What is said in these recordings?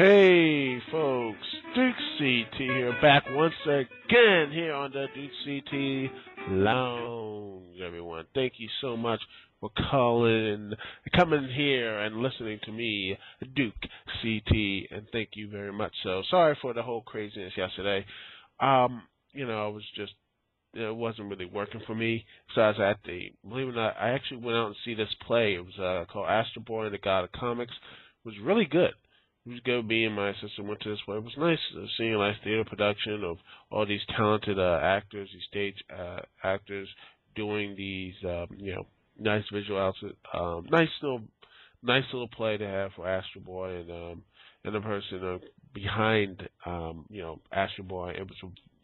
Hey folks, Dukect here, back once again here on the Dukect Lounge, everyone. Thank you so much for coming here and listening to me, Dukect, and thank you very much. So sorry for the whole craziness yesterday. I was just it wasn't really working for me. So I was believe it or not, I actually went out and see this play. It was called Astro Boy and the God of Comics. It was really good. It was good. Me and my sister went to this play. It was nice seeing a nice theater production of all these talented actors, these stage actors doing these, nice visual outfit. Nice little play to have for Astro Boy and the person behind, Astro Boy. It was,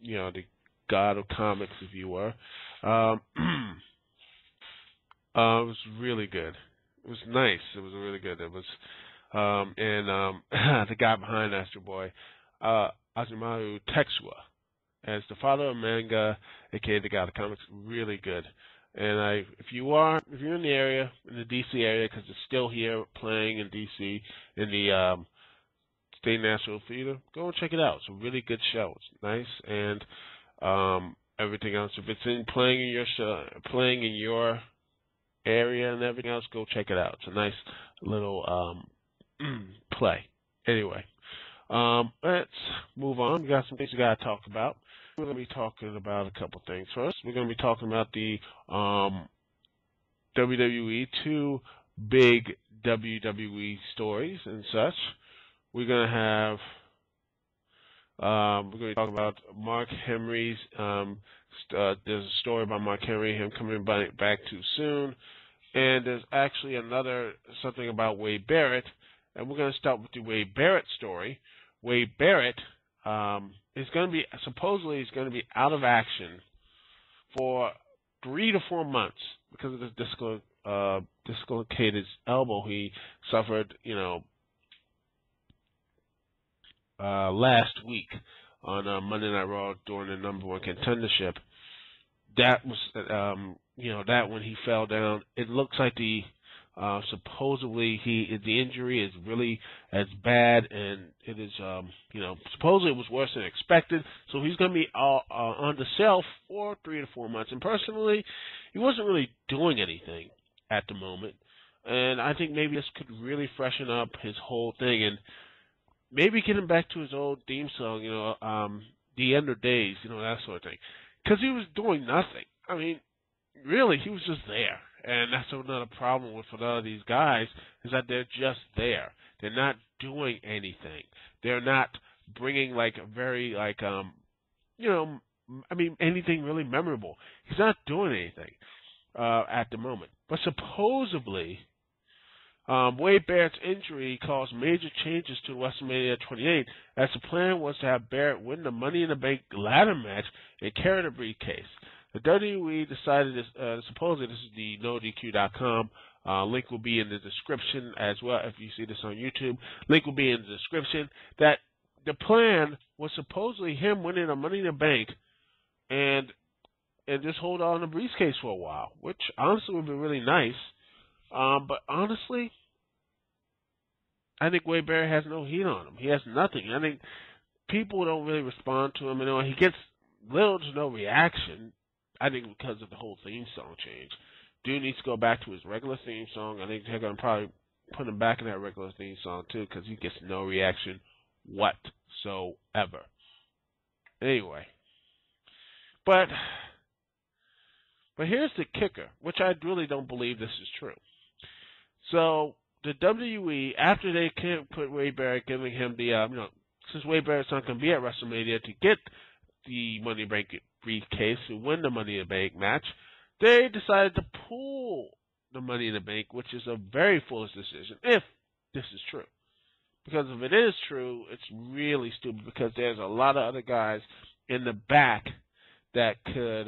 the God of Comics, if you were. It was really good. It was nice. It was really good. It was, the guy behind Astro Boy, Azumaru Texua, as the father of manga, aka the God of Comics, really good. And if you're in the area, in the DC area, because it's still here playing in DC in the State National Theater, go and check it out. It's a really good show. It's nice and everything else. If it's playing in your area and everything else, go check it out. It's a nice little play. Anyway, let's move on. We got some things we got to talk about. We're going to be talking about a couple things. First, we're going to be talking about the WWE, two big WWE stories and such. We're going to have we're going to talk about Mark Henry's. There's a story about Mark Henry, him coming back too soon, and there's actually something about Wade Barrett. And we're going to start with the Wade Barrett story. Wade Barrett is going to be out of action for 3 to 4 months because of this dislocated elbow he suffered, last week on Monday Night Raw during the #1 contendership. That was, that when he fell down, it looks like supposedly the injury is really as bad, and it is, supposedly it was worse than expected. So he's going to be on the shelf for 3 to 4 months. And personally, he wasn't really doing anything at the moment. And I think maybe this could really freshen up his whole thing and maybe get him back to his old theme song, The End of Days, that sort of thing. Because he was doing nothing. I mean, really, he was just there. And that's another problem with a lot of these guys, is that they're just there. They're not doing anything. They're not bringing, anything really memorable. He's not doing anything at the moment. But supposedly, Wade Barrett's injury caused major changes to WrestleMania 28, as the plan was to have Barrett win the Money in the Bank ladder match and carry the briefcase. The WWE decided this, supposedly this is the NoDQ.com, link will be in the description as well if you see this on YouTube. Link will be in the description, that the plan was supposedly him winning the Money in the Bank and just hold on the briefcase for a while, which honestly would be really nice. But honestly, I think Wade Barrett has no heat on him. He has nothing. I think people don't really respond to him. He gets little to no reaction. I think because of the whole theme song change. Dude needs to go back to his regular theme song. I think they're going to probably put him back in that regular theme song too, because he gets no reaction whatsoever. Anyway. But here's the kicker, which I really don't believe this is true. So the WWE, after they can't put Wade Barrett, giving him the, since Wade Barrett's not going to be at WrestleMania to get the Money in the Bank briefcase to win the Money in the Bank match, they decided to pull the Money in the Bank, which is a very foolish decision, if this is true. Because if it is true, it's really stupid, because there's a lot of other guys in the back that could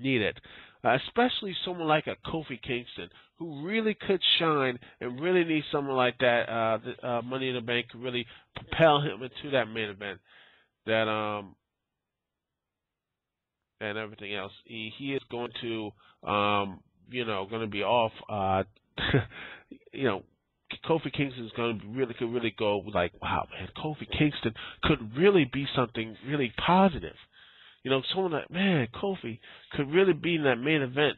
need it. Especially someone like a Kofi Kingston, who really could shine and really needs someone like that. Money in the Bank could really propel him into that main event. And everything else. He is going to, going to be off, Kofi Kingston's going to could really go like, wow, man, Kofi Kingston could really be something really positive. Someone that, man, Kofi could really be in that main event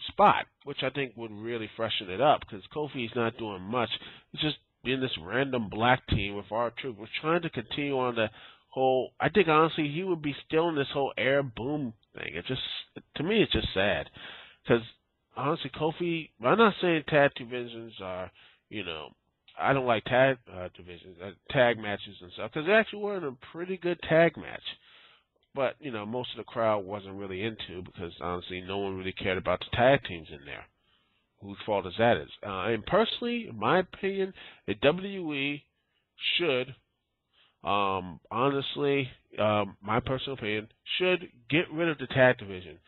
spot, which I think would really freshen it up because Kofi's not doing much. It's just being this random black team with our truth. We're trying to continue on the whole. I think honestly he would be still in this whole air boom thing. To me, it's just sad because honestly, Kofi. I'm not saying tag divisions are, I don't like tag divisions, tag matches and stuff because they actually were in a pretty good tag match. But, most of the crowd wasn't really into because, honestly, no one really cared about the tag teams in there. Whose fault is that is? And personally, in my opinion, the WWE should, honestly, my personal opinion, should get rid of the tag division.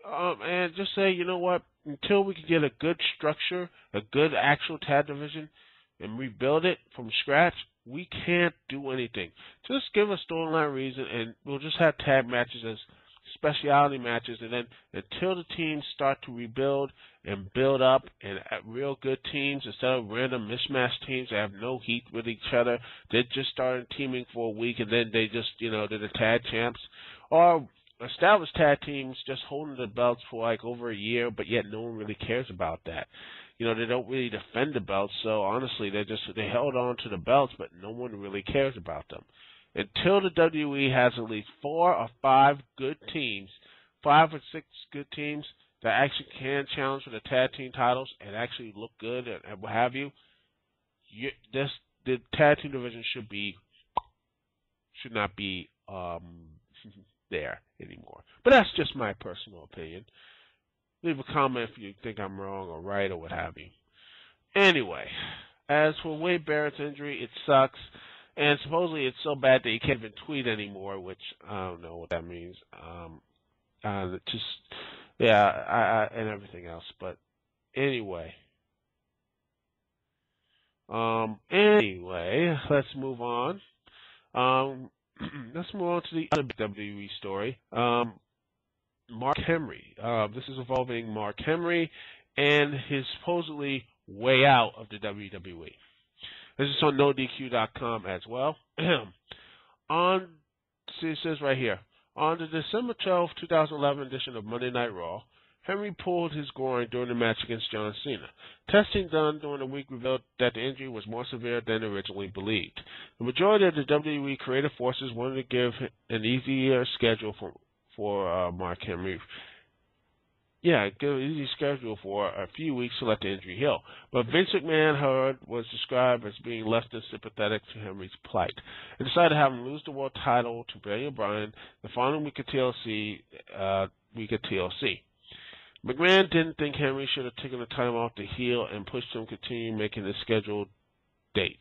And just say, you know what, until we can get a good structure, a good actual tag division, and rebuild it from scratch, we can't do anything. Just give a storyline reason, and we'll just have tag matches as specialty matches, and then until the teams start to rebuild and build up and real good teams instead of random mismatched teams that have no heat with each other, they just started teaming for a week, and then they just, they're the tag champs. Or established tag teams just holding the belts for like over a year, but yet no one really cares about that. They don't really defend the belts, so honestly, they held on to the belts, but no one really cares about them. Until the WWE has at least 4 or 5 good teams, 5 or 6 good teams that actually can challenge for the tag team titles and actually look good and what have you, the tag team division should not be there anymore. But that's just my personal opinion. Leave a comment if you think I'm wrong or right or what have you. Anyway, as for Wade Barrett's injury, it sucks. And supposedly it's so bad that he can't even tweet anymore, which I don't know what that means. And everything else. But anyway. Let's move on. Let's move on to the other WWE story. Mark Henry. This is involving Mark Henry and his supposedly way out of the WWE. This is on NoDQ.com as well. It says right here, on the December 12, 2011 edition of Monday Night Raw, Henry pulled his groin during the match against John Cena. Testing done during the week revealed that the injury was more severe than originally believed. The majority of the WWE creative forces wanted to give an easier schedule for Mark Henry. Give an easy schedule for a few weeks to let the injury heal. But Vince McMahon was described as being less than sympathetic to Henry's plight and decided to have him lose the world title to Daniel Bryan the following week at TLC. McMahon didn't think Henry should have taken the time off to heal and pushed him to continue making the scheduled dates.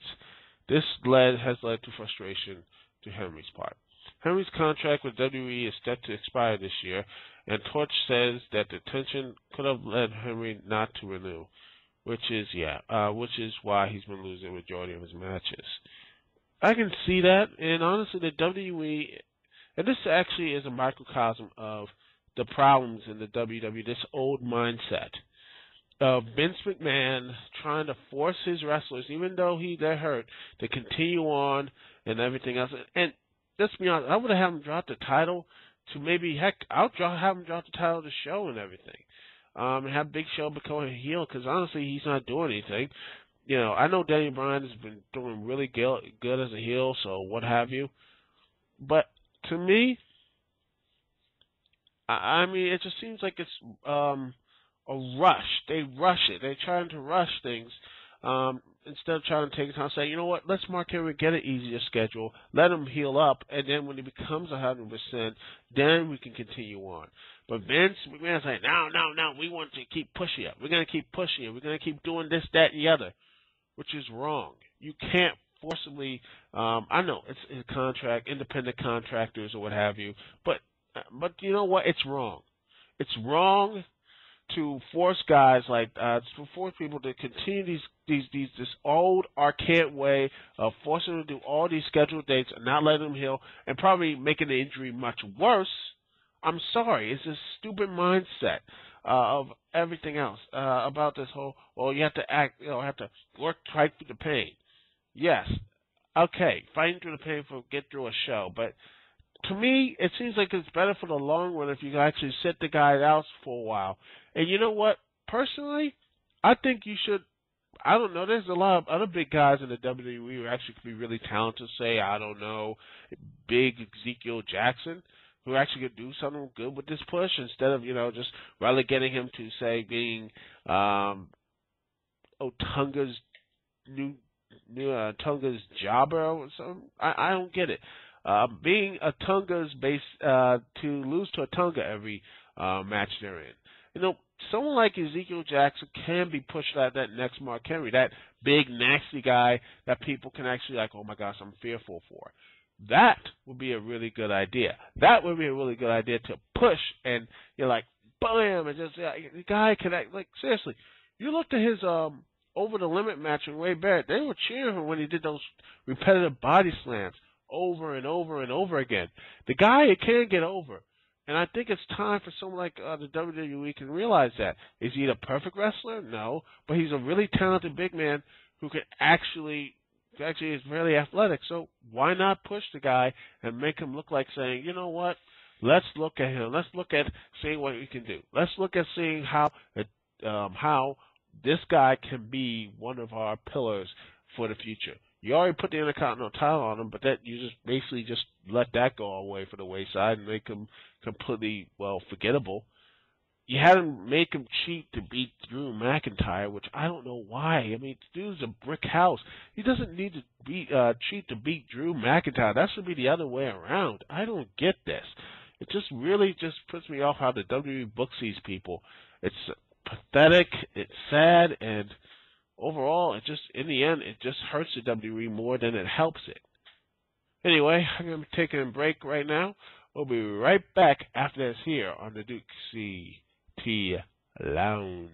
This has led to frustration to Henry's part. Henry's contract with WWE is set to expire this year, and Torch says that the tension could have led Henry not to renew, which is why he's been losing the majority of his matches. I can see that, and honestly, the WWE, and this actually is a microcosm of the problems in the WWE, this old mindset of Vince McMahon trying to force his wrestlers, even though they're hurt, to continue on and everything else. And let's be honest, I would have him drop the title to I'll have him drop the title of the show and everything. And have Big Show become a heel, because honestly, he's not doing anything. I know Daniel Bryan has been doing really good as a heel, so what have you. But to me, I mean, it just seems like it's a rush. They rush it. They're trying to rush things instead of trying to take time. Say, you know what? Let's Mark Henry get an easier schedule. Let him heal up, and then when he becomes 100%, then we can continue on. But Vince McMahon's like, no, we want to keep pushing it. We're going to keep pushing it. We're going to keep doing this, that, and the other, which is wrong. You can't forcibly. I know it's a contract, independent contractors or what have you, but you know what? It's wrong. It's wrong to force guys to force people to continue this old archaic way of forcing them to do all these scheduled dates and not letting them heal, and probably making the injury much worse. I'm sorry, it's a stupid mindset of everything else about this whole. Well, you have to act, have to work right through the pain. Yes, okay, fighting through the pain for get through a show, but to me, it seems like it's better for the long run if you actually sit the guy out for a while. And you know what? Personally, I think you should. I don't know. There's a lot of other big guys in the WWE who actually could be really talented. Say, I don't know, big Ezekiel Jackson, who actually could do something good with this push instead of just relegating him to say being Otunga's new Tunga's jobber or something. I don't get it. Being a Tunga's base to lose to a Tunga every match they're in. Someone like Ezekiel Jackson can be pushed at that next Mark Henry, that big nasty guy that people can actually oh my gosh, I'm fearful for. That would be a really good idea. That would be a really good idea to push, and you're like, bam, and just the guy can act seriously. You looked at his over the limit match with Wade Barrett. They were cheering him when he did those repetitive body slams over and over and over again. The guy, it can get over. And I think it's time for someone like the WWE can realize that. Is he the perfect wrestler? No. But he's a really talented big man who can actually is really athletic. So why not push the guy and make him look like saying, you know what? Let's look at him. Let's look at seeing what he can do. Let's look at seeing how this guy can be one of our pillars for the future. You already put the Intercontinental title on him, but that you just basically just let that go away for the wayside and make him completely, forgettable. You had him make him cheat to beat Drew McIntyre, which I don't know why. I mean, this dude's a brick house. He doesn't need to cheat to beat Drew McIntyre. That should be the other way around. I don't get this. It just really just puts me off how the WWE books these people. It's pathetic, it's sad, and overall, in the end, it just hurts the WWE more than it helps it. Anyway, I'm going to be taking a break right now. We'll be right back after this here on the Dukect Lounge.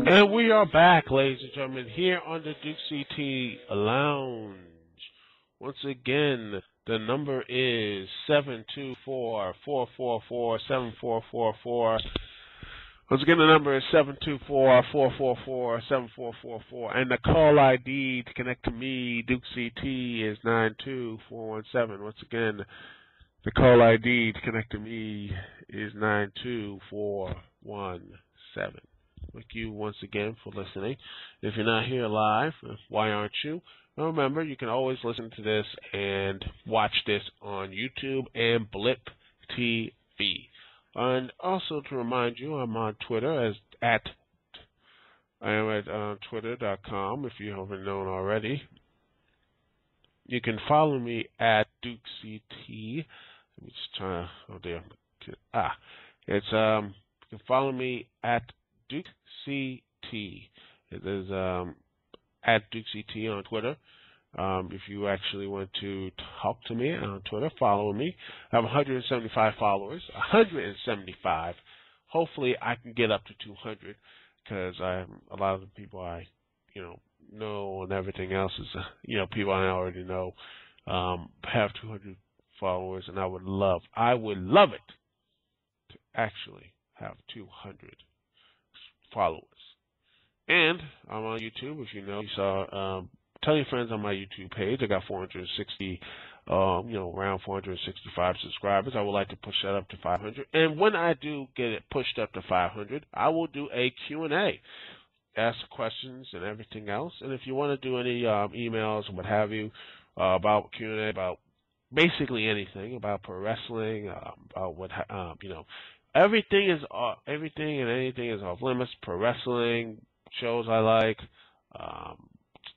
And we are back, ladies and gentlemen, here on the Dukect Lounge. Once again, the number is 724-444-7444. Once again, the number is 724-444-7444. And the call ID to connect to me, Dukect, is 92417. Once again, the call ID to connect to me is 92417. Thank you once again for listening. If you're not here live, why aren't you? Now remember, you can always listen to this and watch this on YouTube and Blip TV. And also to remind you, I'm on Twitter I am at twitter.com if you haven't known already. You can follow me at Dukect. Let me just try. Oh dear. It's you can follow me at Dukect. It is at Dukect on Twitter. If you actually want to talk to me on Twitter, follow me. I have 175 followers. 175. Hopefully, I can get up to 200 because a lot of the people I know and everything else is people I already know have 200 followers, and I would love it to actually have 200 followers. And I'm on YouTube. If you saw, tell your friends on my YouTube page. I got 460, around 465 subscribers. I would like to push that up to 500. And when I do get it pushed up to 500, I will do a Q&A, ask questions and everything else. And if you want to do any emails and what have you about Q&A, about basically anything about pro wrestling, about what everything and anything is off limits. Pro wrestling, shows I like,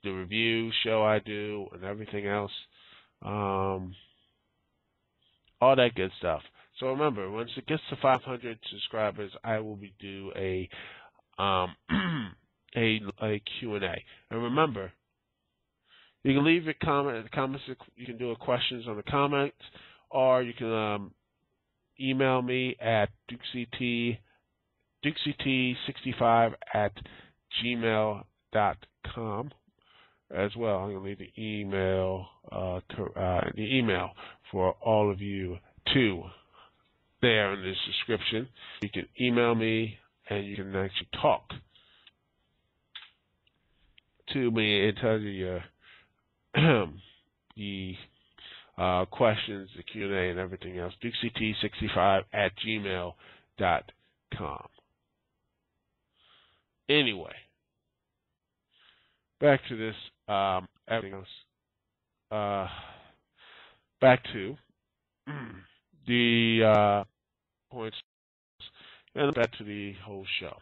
the review show I do, and everything else, all that good stuff. So remember, once it gets to 500 subscribers, I will do a Q&A. And remember, you can leave your comments. You can do questions on the comments, or you can email me at Dukect65@gmail.com as well. I'm going to leave the email for all of you too there in this description. You can email me and you can actually talk to me and tell you the questions, the Q&A, and everything else. Dukect65@gmail.com. Anyway, back to this, everything else. Back to the points, and back to the whole show.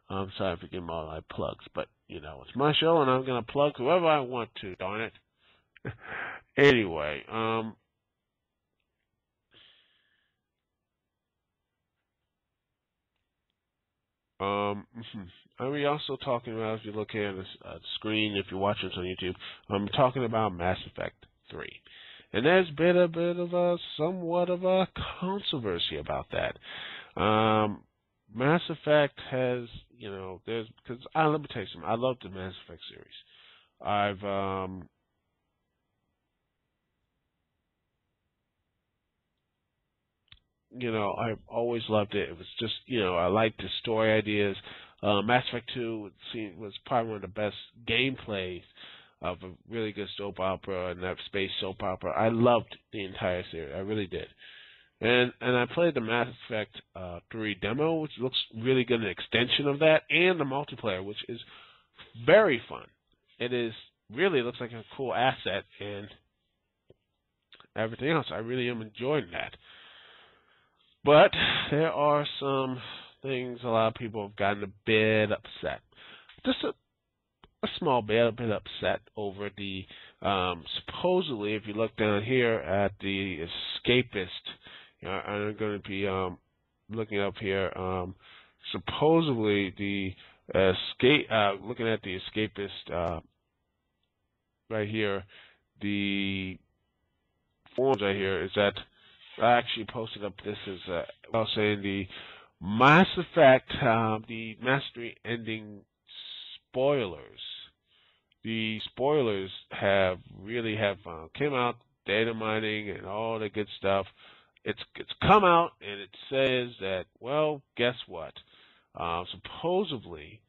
I'm sorry for giving all my plugs, but it's my show, and I'm going to plug whoever I want to. Darn it. Anyway, Are we also talking about, if you look here at the screen, if you're watching this on YouTube, I'm talking about Mass Effect 3. And there's been a bit of somewhat of a controversy about that. Mass Effect has, because let me tell you something, I love the Mass Effect series. I've always loved it. It was just, I liked the story ideas. Mass Effect 2 was probably one of the best gameplays of a really good soap opera and that space soap opera. I loved the entire series. I really did. And I played the Mass Effect 3 demo, which looks really good, an extension of that, and the multiplayer, which is very fun. It really looks like a cool asset, and everything else. I really am enjoying that. But there are some things a lot of people have gotten a bit upset. Just a small bit, a bit upset over the, supposedly, if you look down here at the escapist, I'm going to be looking up here, supposedly the looking at the escapist right here, the forums right here, is that I actually posted up this as saying the Mass Effect, the Mastery ending spoilers. The spoilers have came out, data mining and all the good stuff. It's come out and it says that, well, guess what? Supposedly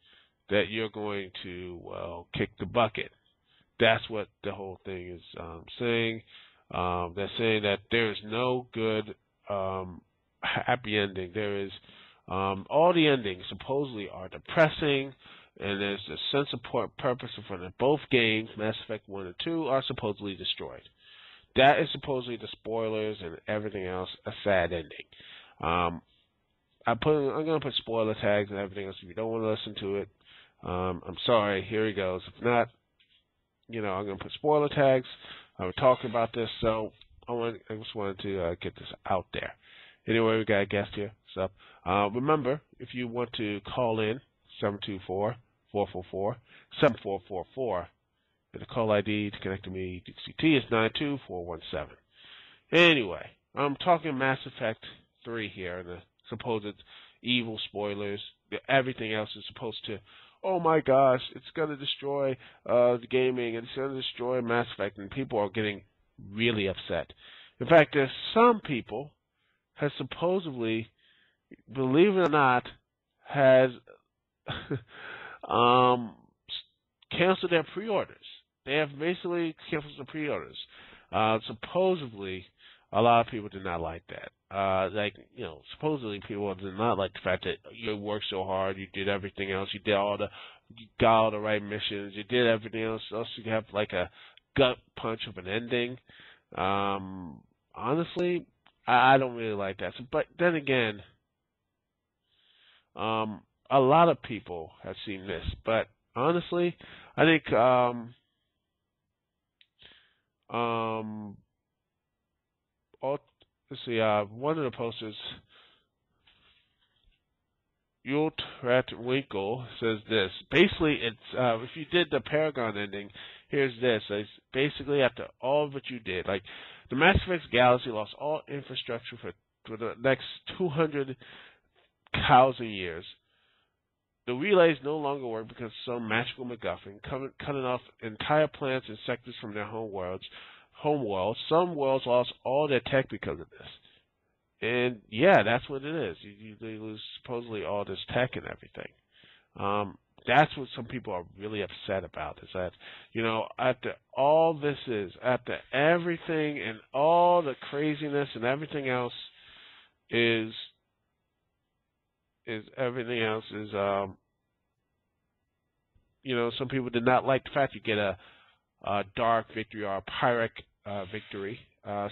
that you're going to, well, kick the bucket. That's what the whole thing is saying. They're saying that there is no good happy ending. There is all the endings supposedly are depressing, and there's a sense of purpose in front of both games. Mass Effect 1 and 2 are supposedly destroyed. That is supposedly the spoilers, and everything else a sad ending. I'm going to put spoiler tags and everything else. If you don't want to listen to it, I'm sorry. Here he goes. If not, I'm going to put spoiler tags. We're talking about this, so I just wanted to get this out there. Anyway, we got a guest here. So remember, if you want to call in, 724-444-7444. And the call ID to connect to me, DCT, is 92417. Anyway, I'm talking Mass Effect 3 here, and the supposed evil spoilers. Everything else is supposed to, oh my gosh, it's going to destroy the gaming, and it's going to destroy Mass Effect, and people are getting really upset. In fact, there's some people has supposedly, believe it or not, has canceled their pre-orders. They have basically canceled the pre-orders. Supposedly, a lot of people did not like that. Supposedly people did not like the fact that you worked so hard, you did everything else, you got all the right missions, you did everything else. Also, you have like a gut punch of an ending. Honestly, I don't really like that. But then again, a lot of people have seen this, but honestly, I think let's see, one of the posters, Winkle, says this. Basically, it's if you did the Paragon ending, here's this. It's basically after all of what you did, like the Mass Effect Galaxy lost all infrastructure for the next 200,000 years. The relays no longer work because of some magical MacGuffin, cutting off entire planets and sectors from their home worlds. Some worlds lost all their tech because of this. And yeah, that's what it is. They lose supposedly all this tech and everything. That's what some people are really upset about, is that, after all this after everything and all the craziness and everything else some people did not like the fact you get a dark victory or a Pyrrhic victory,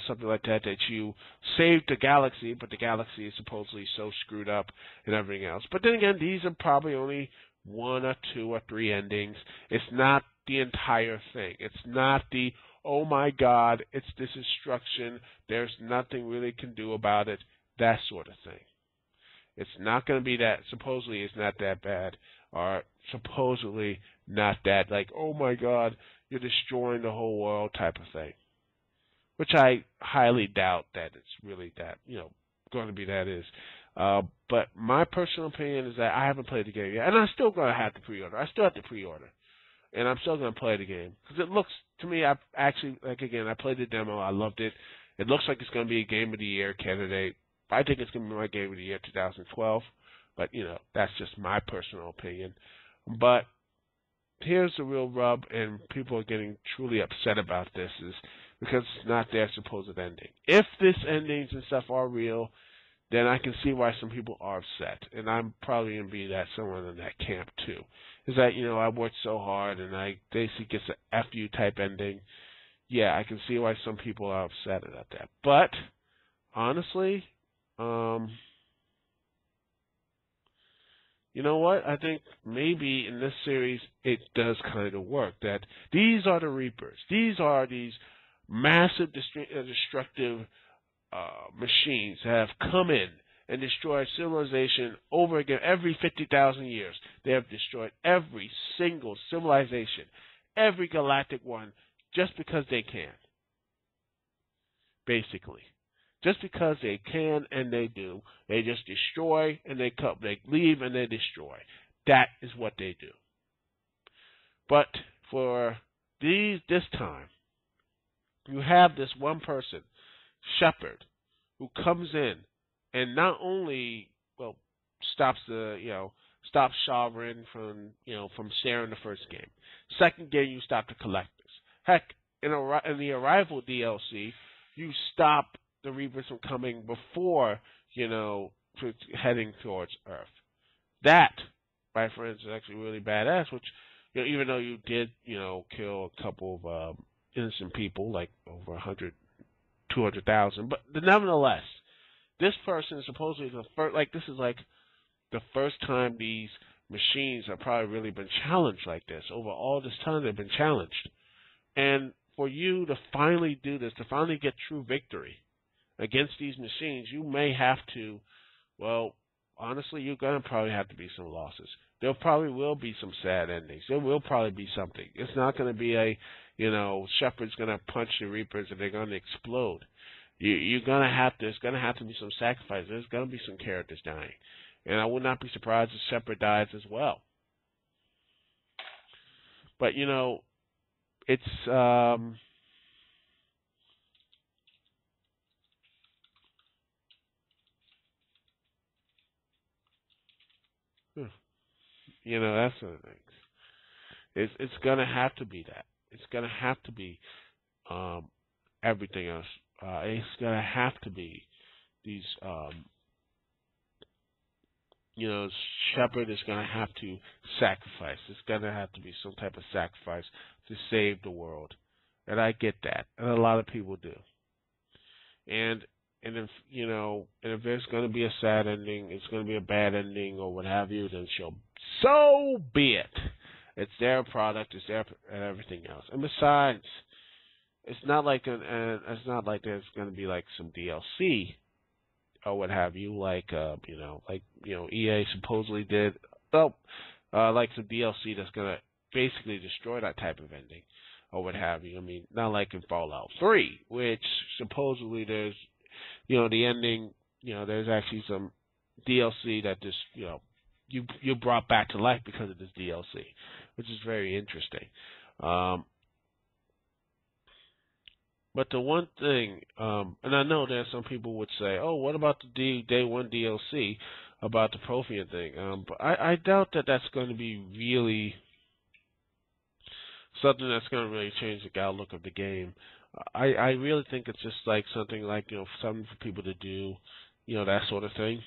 something like that you saved the galaxy, but the galaxy is supposedly so screwed up and everything else. But then again, these are probably only 1 or 2 or 3 endings. It's not the entire thing. It's not the, oh my God, it's this destruction, there's nothing really can do about it, that sort of thing. It's not going to be that, supposedly it's not that bad, or supposedly not that, like, oh my God, you're destroying the whole world type of thing. Which I highly doubt that it's really that, going to be that is. But my personal opinion is that I haven't played the game yet, and I'm still going to have to pre-order. I still have to pre-order, and I'm still going to play the game because it looks to me. I played the demo. I loved it. It looks like it's going to be a Game of the Year candidate. I think it's going to be my Game of the Year 2012, but that's just my personal opinion. But here's the real rub, and people are getting truly upset about this, is because it's not their supposed ending. If this endings and stuff are real, then I can see why some people are upset, and I'm probably going to be someone in that camp too. Is that, I worked so hard, and I basically gets an F you type ending. Yeah, I can see why some people are upset about that. But honestly, you know what? I think maybe in this series it does kind of work. That these are the Reapers. These are these massive destructive machines that have come in and destroyed civilization over again every 50,000 years. They have destroyed every single civilization, every galactic one, just because they can. Basically. Just because they can and they do. They just destroy and they leave and they destroy. That is what they do. But for this time, you have this one person, Shepherd, who comes in and not only stops stops Sovereign from sharing the first game. Second game, you stop the Collectors. Heck, in the Arrival DLC, you stop the Reapers from coming before heading towards Earth. That, my friends, is actually really badass. Which, even though you did kill a couple of innocent people, like over 200,000, but nevertheless, this person is supposedly the first. This is the first time these machines have probably really been challenged like this. Over all this time, they've been challenged, and for you to finally do this, to finally get true victory against these machines, you may have to. Well, honestly, you're gonna probably have to be some losses. There probably will be some sad endings. There will probably be something. It's not going to be Shepherd's going to punch the Reapers and they're going to explode. You're going to have to. There's going to have to be some sacrifice. There's going to be some characters dying, and I would not be surprised if Shepherd dies as well. But it's that's one of the things. It's gonna have to be that. It's gonna have to be everything else. It's gonna have to be these. Shepherd is gonna have to sacrifice. It's gonna have to be some type of sacrifice to save the world, and I get that, and a lot of people do. And if there's going to be a sad ending, it's going to be a bad ending or what have you, then so be it. It's their product, it's their and everything else. And besides, it's not like there's going to be like some DLC or what have you, EA supposedly did. Like some DLC that's going to basically destroy that type of ending or what have you. I mean, not like in Fallout 3, which supposedly there's the ending, there's actually some DLC that just, you brought back to life because of this DLC, which is very interesting. But the one thing, and I know that some people would say, oh, what about the Day 1 DLC about the Prothean thing? But I doubt that that's going to be really something that's going to really change the outlook of the game. I really think it's just like something something for people to do, that sort of thing.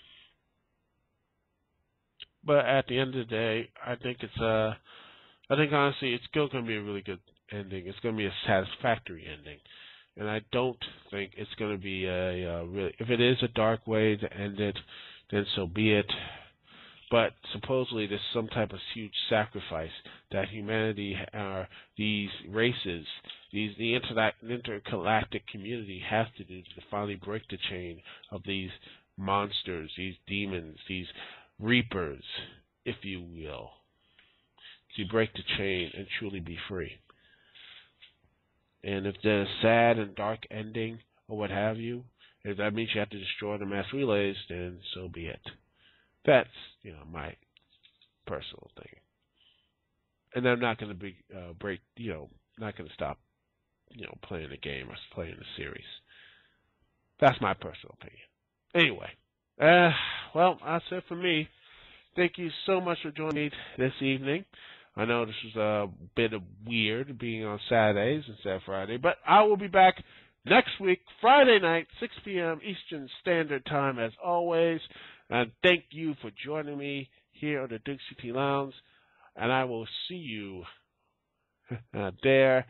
But at the end of the day, I think honestly it's still going to be a really good ending. It's going to be a satisfactory ending, and I don't think it's going to be really. If it is a dark way to end it, then so be it. But supposedly there's some type of huge sacrifice that humanity, these races, the intergalactic community has to do to finally break the chain of these monsters, these demons, these reapers, if you will, to break the chain and truly be free. And if there's a sad and dark ending or what have you, if that means you have to destroy the mass relays, then so be it. That's my personal thing, and I'm not going to be not going to stop playing the game or playing the series. That's my personal opinion. Anyway, well, that's it for me. Thank you so much for joining me this evening. I know this was a bit of weird being on Saturdays instead of Friday, but I will be back next week, Friday night, 6 p.m. Eastern Standard Time, as always. And thank you for joining me here on the Dukect Lounge, and I will see you there.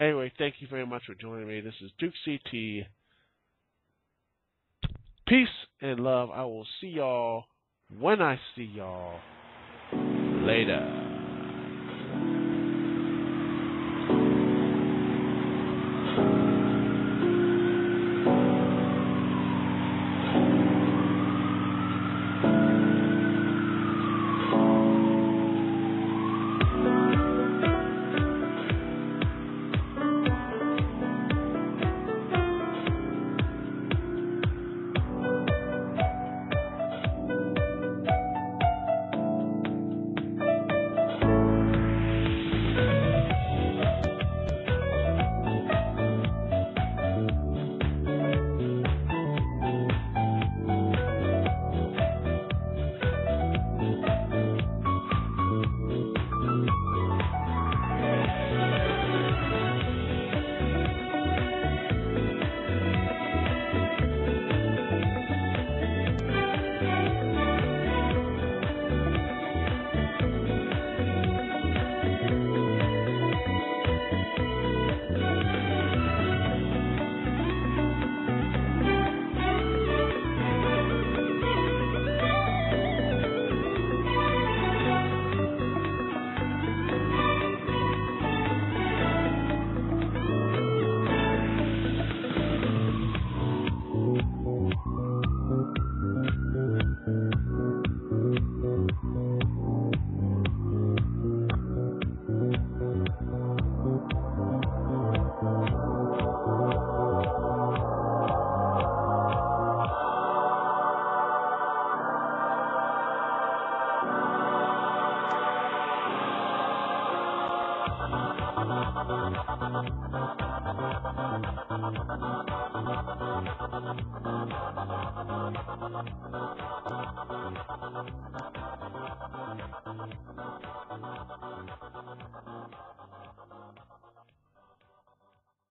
Anyway, thank you very much for joining me. This is Dukect. Peace and love. I will see y'all when I see y'all later.